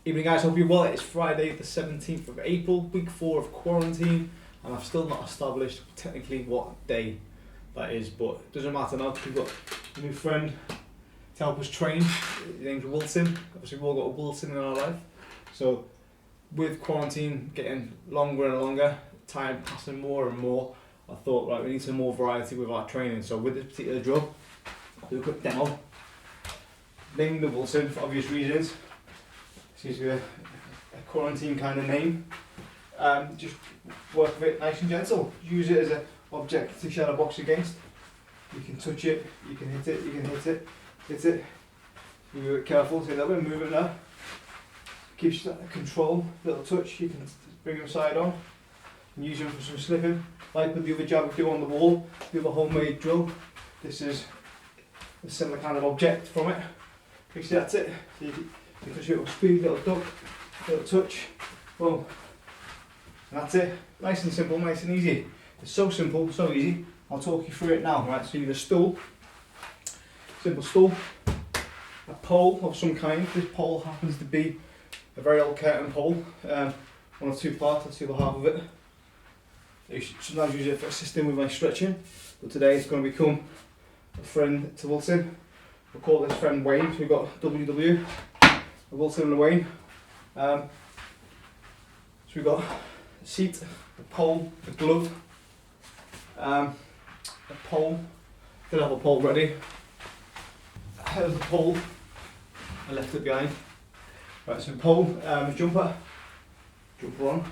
Evening guys, hope you're well. It's Friday the 17th of April, week 4 of quarantine, and I've still not established technically what day that is, but it doesn't matter now because we've got a new friend to help us train. His name's Wilson. Obviously we've all got a Wilson in our life. So with quarantine getting longer and longer, time passing more and more, I thought, right, we need some more variety with our training. So with this particular drill, I'll do a quick demo. Named the Wilson for obvious reasons. Seems to be a quarantine kind of name. Just work with it nice and gentle. Use it as an object to shadow box against. You can touch it, you can hit it, you can hit it. Be a bit careful, see that way, move it now. Keeps that control, little touch, you can bring them side on. And use them for some slipping. Like with the other jab we do on the wall, the other homemade drill. This is a similar kind of object from it. You see that's it. So you touch it with speed, little duck, little touch, boom. And that's it. Nice and simple, nice and easy. It's so simple, so easy. I'll talk you through it now. Right, so you need a stool, simple stool, a pole of some kind. This pole happens to be a very old curtain pole, one of two parts, that's the other half of it. You should sometimes use it for assisting with my stretching, but today it's going to become a friend to Wilson. We'll call this friend Wayne, so we've got WW. Wilson and Wayne. So we've got a seat, a pole, a glove, a pole. Did have a pole ready. Here's the pole. I left it behind. Right, so pole, jumper on.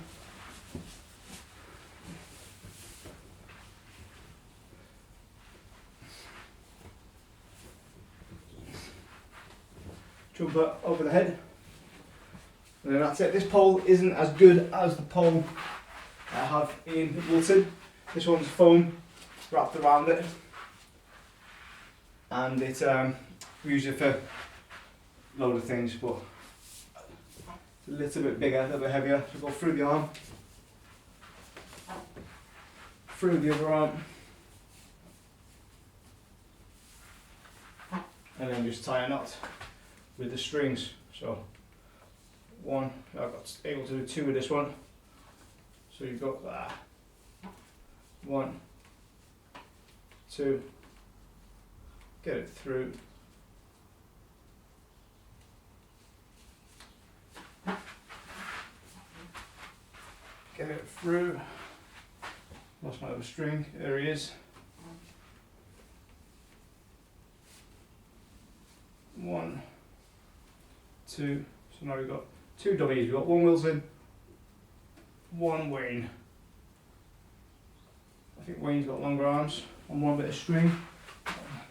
Jumper over the head, and then that's it. This pole isn't as good as the pole I have in Wilson. This one's foam wrapped around it, and it's we use it for a load of things, but it's a little bit bigger, a little bit heavier. So go through the arm, through the other arm, and then just tie a knot with the strings. So one, I got able to do two with this one. So you've got that. 1, 2, get it through. Get it through. Lost my other string, there he is. 1, 2, so now we've got two W's, we've got one Wilson, one Wayne. I think Wayne's got longer arms on one bit of string.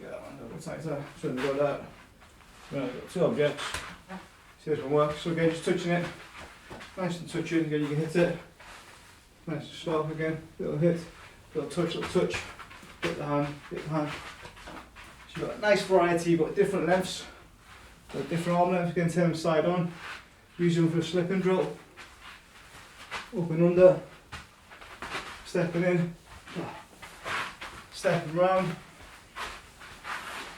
Get that one a little bit tighter, so we've got that. So now we've got two objects. See this one works, so again just touching it, nice and touching, again you can hit it. Nice and slow again, little hit, little touch, hit the hand. So you've got a nice variety, you've got different lengths. Got different arm lengths, again turn them side on. Use them for a slipping drill. Up and under. Stepping in. Stepping round.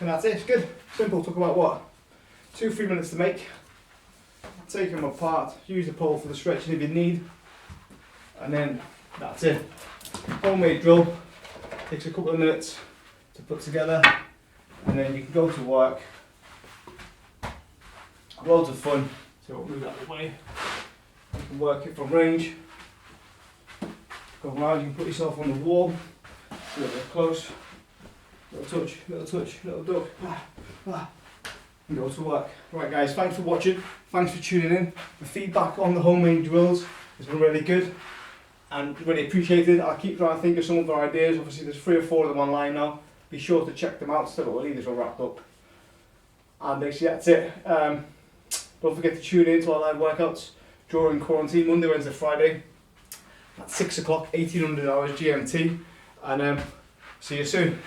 And that's it, it's good. Simple, took about what? 2-3 minutes to make. Take them apart, use the pole for the stretching if you need. And then that's it. Homemade drill. Takes a couple of minutes to put together. And then you can go to work. Loads of fun. So we'll move that away. You can work it from range. Go around, you can put yourself on the wall. A little bit close. Little touch, little duck. And go to work. Right guys, thanks for watching. Thanks for tuning in. The feedback on the homemade drills has been really good and really appreciated. I'll keep trying to think of some other ideas. Obviously there's 3 or 4 of them online now. Be sure to check them out. Still, we'll leave this all wrapped up. And basically that's it. Don't forget to tune in to our live workouts during quarantine, Monday, Wednesday, Friday at 6 o'clock, 1800 hours GMT. And see you soon.